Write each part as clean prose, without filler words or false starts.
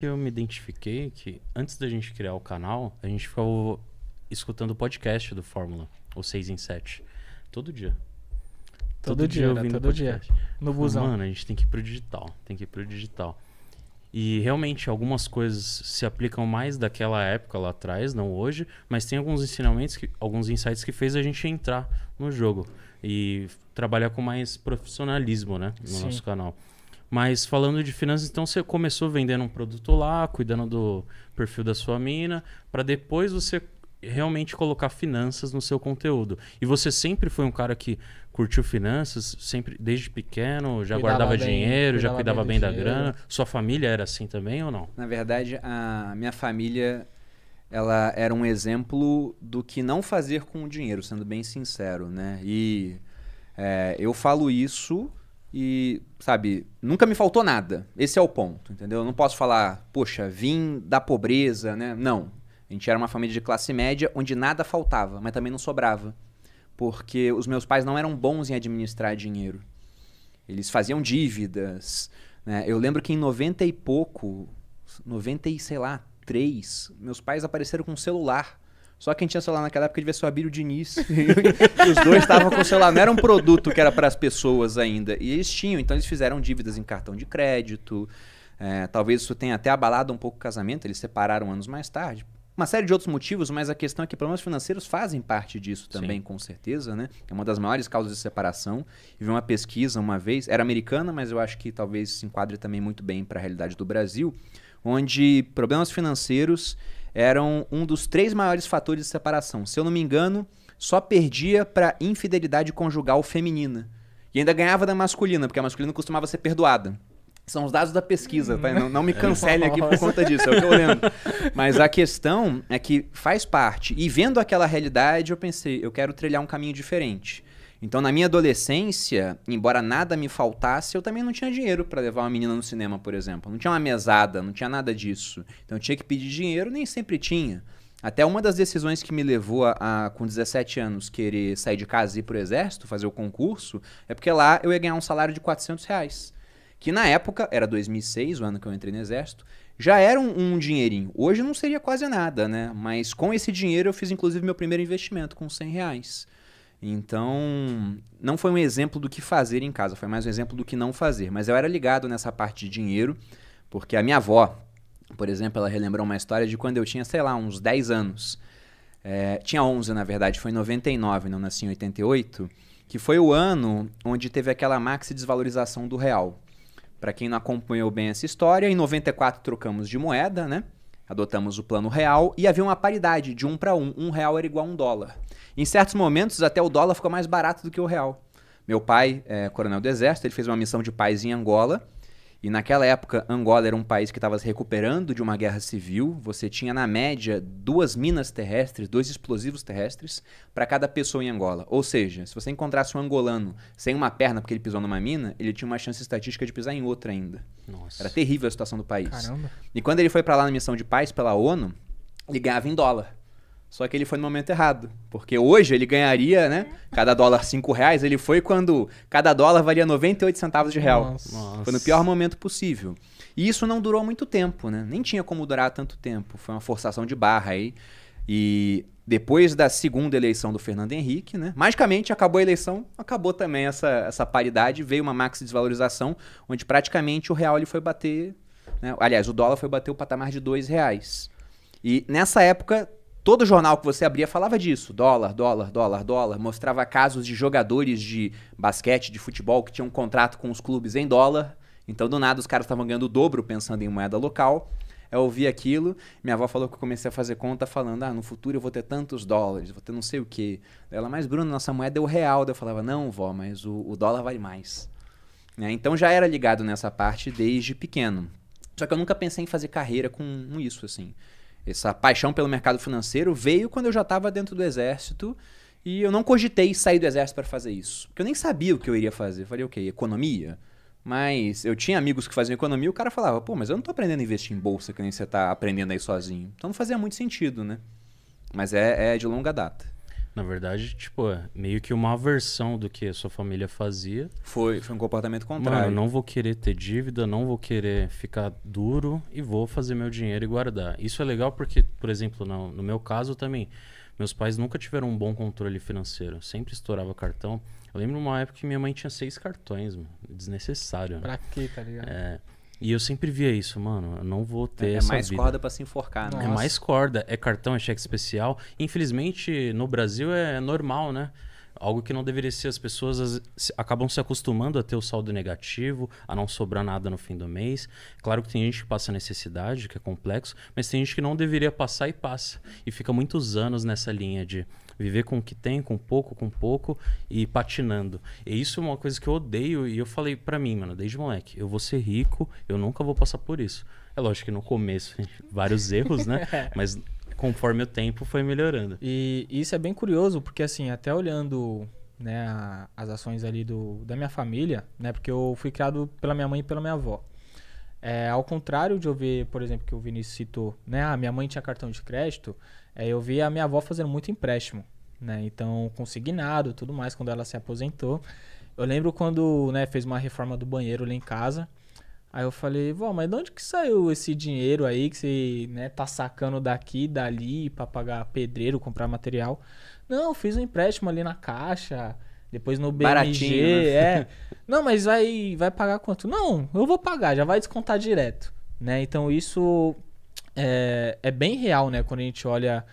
Eu me identifiquei que antes da gente criar o canal, a gente ficava escutando o podcast do Fórmula, o 6 em 7, todo dia. Todo dia ouvindo todo dia. podcast. No Falei, busão. mano, a gente tem que ir pro digital, tem que ir pro digital. E realmente algumas coisas se aplicam mais daquela época lá atrás, não hoje, mas tem alguns ensinamentos, alguns insights que fez a gente entrar no jogo e trabalhar com mais profissionalismo, né, no Sim. nosso canal. Mas falando de finanças, então você começou vendendo um produto lá, cuidando do perfil da sua mina, para depois você realmente colocar finanças no seu conteúdo. E você sempre foi um cara que curtiu finanças, sempre desde pequeno, já Cuidava guardava bem, dinheiro, já cuidava cuidava bem bem do da dinheiro. grana. Sua família era assim também ou não? Na verdade, a minha família, ela era um exemplo do que não fazer com o dinheiro, sendo bem sincero, né? E eu falo isso e, sabe, nunca me faltou nada. Esse é o ponto, entendeu? Eu não posso falar, poxa, vim da pobreza, né? Não. A gente era uma família de classe média onde nada faltava, mas também não sobrava. Porque os meus pais não eram bons em administrar dinheiro. Eles faziam dívidas, né? Eu lembro que em 90 e pouco, 90 e sei lá, 3, meus pais apareceram com um celular. Só quem tinha celular naquela época devia ser o Abílio Diniz. E os dois estavam com o celular. Não era um produto que era para as pessoas ainda. E eles tinham, então eles fizeram dívidas em cartão de crédito. Talvez isso tenha até abalado um pouco o casamento. Eles separaram anos mais tarde. Uma série de outros motivos, mas a questão é que problemas financeiros fazem parte disso também, Sim. com certeza, né? É uma das maiores causas de separação. Eu vi uma pesquisa uma vez, era americana, mas eu acho que talvez se enquadre também muito bem para a realidade do Brasil, onde problemas financeiros eram um dos 3 maiores fatores de separação. Se eu não me engano, só perdia para infidelidade conjugal feminina. E ainda ganhava da masculina, porque a masculina costumava ser perdoada. São os dados da pesquisa, tá? Não me cancelem aqui por conta disso, é o que eu lembro. Mas a questão é que faz parte. E vendo aquela realidade, eu pensei, eu quero trilhar um caminho diferente. Então, na minha adolescência, embora nada me faltasse, eu também não tinha dinheiro para levar uma menina no cinema, por exemplo. Não tinha uma mesada, não tinha nada disso. Então, eu tinha que pedir dinheiro, nem sempre tinha. Até uma das decisões que me levou com 17 anos, querer sair de casa e ir pro exército, fazer o concurso, é porque lá eu ia ganhar um salário de R$ 400. Que na época, era 2006, o ano que eu entrei no exército, já era um dinheirinho. Hoje não seria quase nada, né? Mas com esse dinheiro eu fiz inclusive meu primeiro investimento, com R$ 100. Então, não foi um exemplo do que fazer em casa, foi mais um exemplo do que não fazer. Mas eu era ligado nessa parte de dinheiro, porque a minha avó, por exemplo, ela relembrou uma história de quando eu tinha, sei lá, uns 10 anos. Tinha 11, na verdade, foi em 99, não nasci em 88, que foi o ano onde teve aquela maxi desvalorização do real. Para quem não acompanhou bem essa história, em 94 trocamos de moeda, né? Adotamos o plano real e havia uma paridade de 1 para 1. R$ 1 era igual a $1. Em certos momentos, até o dólar ficou mais barato do que o real. Meu pai é coronel do exército, ele fez uma missão de paz em Angola. E naquela época, Angola era um país que estava se recuperando de uma guerra civil. Você tinha, na média, 2 minas terrestres, 2 explosivos terrestres para cada pessoa em Angola. Ou seja, se você encontrasse um angolano sem uma perna porque ele pisou numa mina, ele tinha uma chance estatística de pisar em outra ainda. Nossa. Era terrível a situação do país. Caramba. E quando ele foi para lá na missão de paz pela ONU, ele ganhava em dólar. Só que ele foi no momento errado. Porque hoje ele ganharia, né? Cada dólar R$ 5. Ele foi quando cada dólar valia 98 centavos de real. Nossa. Foi no pior momento possível. E isso não durou muito tempo, né? Nem tinha como durar tanto tempo. Foi uma forçação de barra aí. E depois da segunda eleição do Fernando Henrique, né? Magicamente acabou a eleição, acabou também essa paridade. Veio uma maxi desvalorização, onde praticamente o real ele foi bater... né? Aliás, o dólar foi bater o patamar de R$ 2. E nessa época... Todo jornal que você abria falava disso, dólar, dólar, dólar, dólar, mostrava casos de jogadores de basquete, de futebol, que tinham um contrato com os clubes em dólar, então do nada os caras estavam ganhando o dobro pensando em moeda local. Eu ouvi aquilo, minha avó falou que eu comecei a fazer conta falando, no futuro eu vou ter tantos dólares, vou ter não sei o quê. Ela, mas Bruno, nossa moeda é o real. Daí eu falava, não vó, mas o dólar vale mais. Então já era ligado nessa parte desde pequeno. Só que eu nunca pensei em fazer carreira com isso, assim. Essa paixão pelo mercado financeiro veio quando eu já estava dentro do exército e eu não cogitei sair do exército para fazer isso. Porque eu nem sabia o que eu iria fazer. Eu falei, o quê? Economia? Mas eu tinha amigos que faziam economia e o cara falava, pô, mas eu não tô aprendendo a investir em bolsa que nem você tá aprendendo aí sozinho. Então não fazia muito sentido, né? Mas é de longa data. Na verdade, tipo, é meio que uma aversão do que a sua família fazia. Foi um comportamento Mano, contrário. eu não vou querer ter dívida, não vou querer ficar duro e vou fazer meu dinheiro e guardar. Isso é legal porque, por exemplo, no meu caso também, meus pais nunca tiveram um bom controle financeiro. Sempre estourava cartão. Eu lembro uma época que minha mãe tinha 6 cartões, mano. Desnecessário, né? Pra quê, tá ligado? E eu sempre via isso, mano. Eu não vou ter É essa mais vida. corda pra se enforcar, né? É mais corda, é cartão, é cheque especial. Infelizmente, no Brasil é normal, né? Algo que não deveria ser. As pessoas acabam se acostumando a ter o saldo negativo, a não sobrar nada no fim do mês. Claro que tem gente que passa necessidade, que é complexo, mas tem gente que não deveria passar e passa. E fica muitos anos nessa linha de viver com o que tem, com pouco e patinando. E isso é uma coisa que eu odeio e eu falei pra mim, mano, desde moleque, eu vou ser rico, eu nunca vou passar por isso. É lógico que no começo, vários erros, né? Mas conforme o tempo foi melhorando. E isso é bem curioso, porque assim, até olhando, né, as ações ali da minha família, né, porque eu fui criado pela minha mãe e pela minha avó. Ao contrário de eu ver, por exemplo, que o Vinícius citou, né, a minha mãe tinha cartão de crédito, eu vi a minha avó fazendo muito empréstimo, né, então consignado, tudo mais, quando ela se aposentou. Eu lembro quando, né, fez uma reforma do banheiro lá em casa. Aí eu falei, vó, mas de onde que saiu esse dinheiro aí que você, né, tá sacando daqui e dali pra pagar pedreiro, comprar material? Não, eu fiz um empréstimo ali na Caixa, depois no BMG, Baratinho, né? Não, mas vai pagar quanto? Não, eu vou pagar, já vai descontar direto, né? Então isso é bem real, né? Quando a gente olha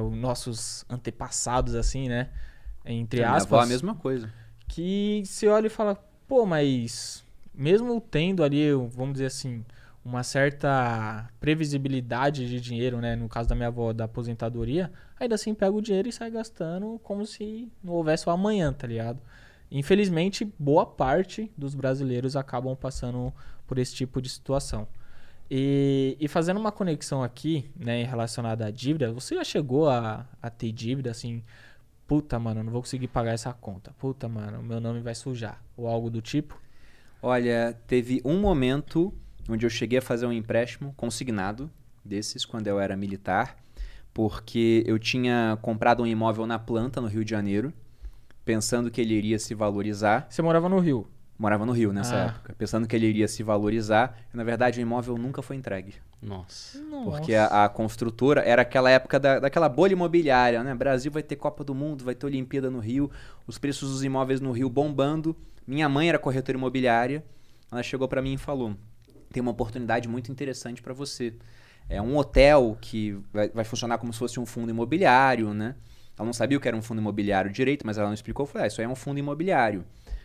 os nossos antepassados, assim, né? Entre aspas. Minha avó é a mesma coisa. Que você olha e fala, pô, mas mesmo tendo ali, vamos dizer assim, uma certa previsibilidade de dinheiro, né? No caso da minha avó, da aposentadoria, ainda assim pega o dinheiro e sai gastando como se não houvesse o amanhã, tá ligado? Infelizmente, boa parte dos brasileiros acabam passando por esse tipo de situação. E fazendo uma conexão aqui, né, relacionada à dívida, você já chegou a ter dívida, assim, puta, mano, eu não vou conseguir pagar essa conta, puta, mano, meu nome vai sujar, ou algo do tipo? Olha, teve um momento onde eu cheguei a fazer um empréstimo consignado desses, quando eu era militar, porque eu tinha comprado um imóvel na planta, no Rio de Janeiro, pensando que ele iria se valorizar. Você morava no Rio? Morava no Rio nessa época, pensando que ele iria se valorizar. E, na verdade, o imóvel nunca foi entregue. Nossa. Porque a construtora era aquela época daquela bolha imobiliária, né? Brasil vai ter Copa do Mundo, vai ter Olimpíada no Rio, os preços dos imóveis no Rio bombando. Minha mãe era corretora imobiliária, ela chegou para mim e falou, tem uma oportunidade muito interessante para você. É um hotel que vai funcionar como se fosse um fundo imobiliário, né? Ela não sabia o que era um fundo imobiliário direito, mas ela não explicou. Eu falei, isso aí é um fundo imobiliário.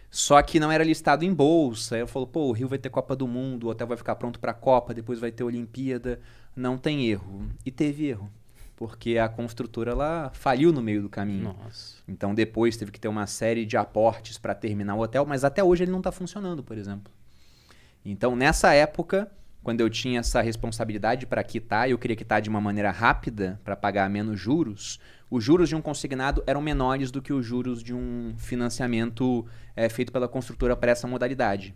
Só que não era listado em bolsa. Aí ela falou, pô, o Rio vai ter Copa do Mundo, o hotel vai ficar pronto para a Copa, depois vai ter Olimpíada. Não tem erro. E teve erro. Porque a construtora ela faliu no meio do caminho. Nossa. Então depois teve que ter uma série de aportes para terminar o hotel, mas até hoje ele não está funcionando, por exemplo. Então nessa época, quando eu tinha essa responsabilidade para quitar, eu queria quitar de uma maneira rápida para pagar menos juros, os juros de um consignado eram menores do que os juros de um financiamento feito pela construtora para essa modalidade.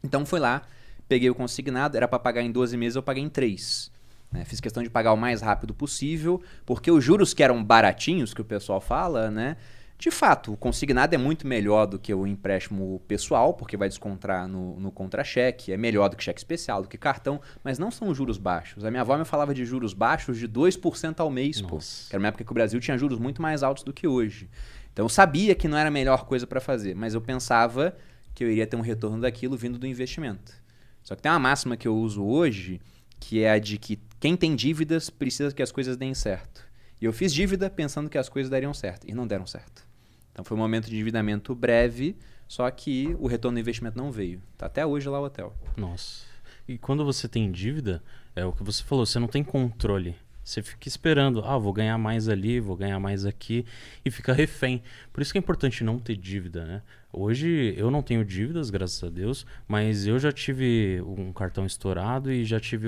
Então fui lá, peguei o consignado, era para pagar em 12 meses, eu paguei em 3. Fiz questão de pagar o mais rápido possível, porque os juros que eram baratinhos, que o pessoal fala, né? De fato, o consignado é muito melhor do que o empréstimo pessoal, porque vai descontar no contra-cheque, é melhor do que cheque especial, do que cartão, mas não são juros baixos. A minha avó me falava de juros baixos de 2% ao mês, pô. Que era uma época que o Brasil tinha juros muito mais altos do que hoje. Então eu sabia que não era a melhor coisa para fazer, mas eu pensava que eu iria ter um retorno daquilo vindo do investimento. Só que tem uma máxima que eu uso hoje, que é a de que quem tem dívidas precisa que as coisas deem certo. E eu fiz dívida pensando que as coisas dariam certo, e não deram certo. Então foi um momento de endividamento breve, só que o retorno do investimento não veio. Tá até hoje lá o hotel. Nossa. E quando você tem dívida, é o que você falou, você não tem controle. Você fica esperando, vou ganhar mais ali, vou ganhar mais aqui, e fica refém. Por isso que é importante não ter dívida, né? Hoje eu não tenho dívidas, graças a Deus, mas eu já tive um cartão estourado e já tive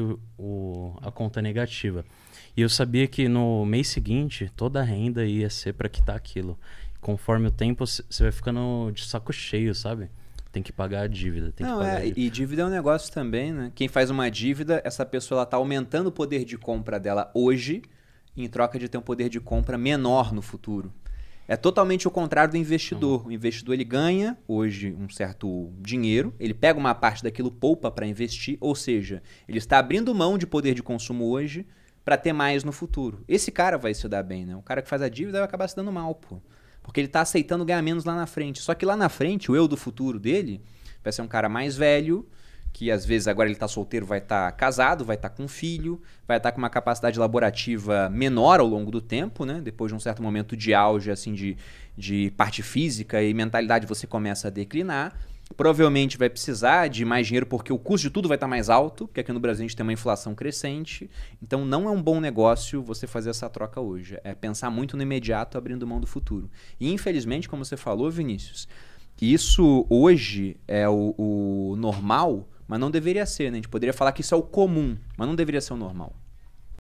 a conta negativa. E eu sabia que no mês seguinte, toda a renda ia ser para quitar aquilo. Conforme o tempo, você vai ficando de saco cheio, sabe? Tem que pagar a dívida. E dívida é um negócio também, né? Quem faz uma dívida, essa pessoa está aumentando o poder de compra dela hoje, em troca de ter um poder de compra menor no futuro. É totalmente o contrário do investidor. O investidor ele ganha hoje um certo dinheiro, ele pega uma parte daquilo, poupa para investir, ou seja, ele está abrindo mão de poder de consumo hoje para ter mais no futuro. Esse cara vai se dar bem, né? O cara que faz a dívida vai acabar se dando mal, pô. Porque ele está aceitando ganhar menos lá na frente. Só que lá na frente, o eu do futuro dele vai ser um cara mais velho, que às vezes agora ele está solteiro, vai estar casado, vai estar com filho, vai estar com uma capacidade laborativa menor ao longo do tempo, né? Depois de um certo momento de auge assim, de parte física e mentalidade, você começa a declinar. Provavelmente vai precisar de mais dinheiro porque o custo de tudo vai estar mais alto, porque aqui no Brasil a gente tem uma inflação crescente. Então não é um bom negócio você fazer essa troca hoje. É pensar muito no imediato, abrindo mão do futuro. E infelizmente, como você falou, Vinícius, isso hoje é o normal, mas não deveria ser, né? A gente poderia falar que isso é o comum, mas não deveria ser o normal.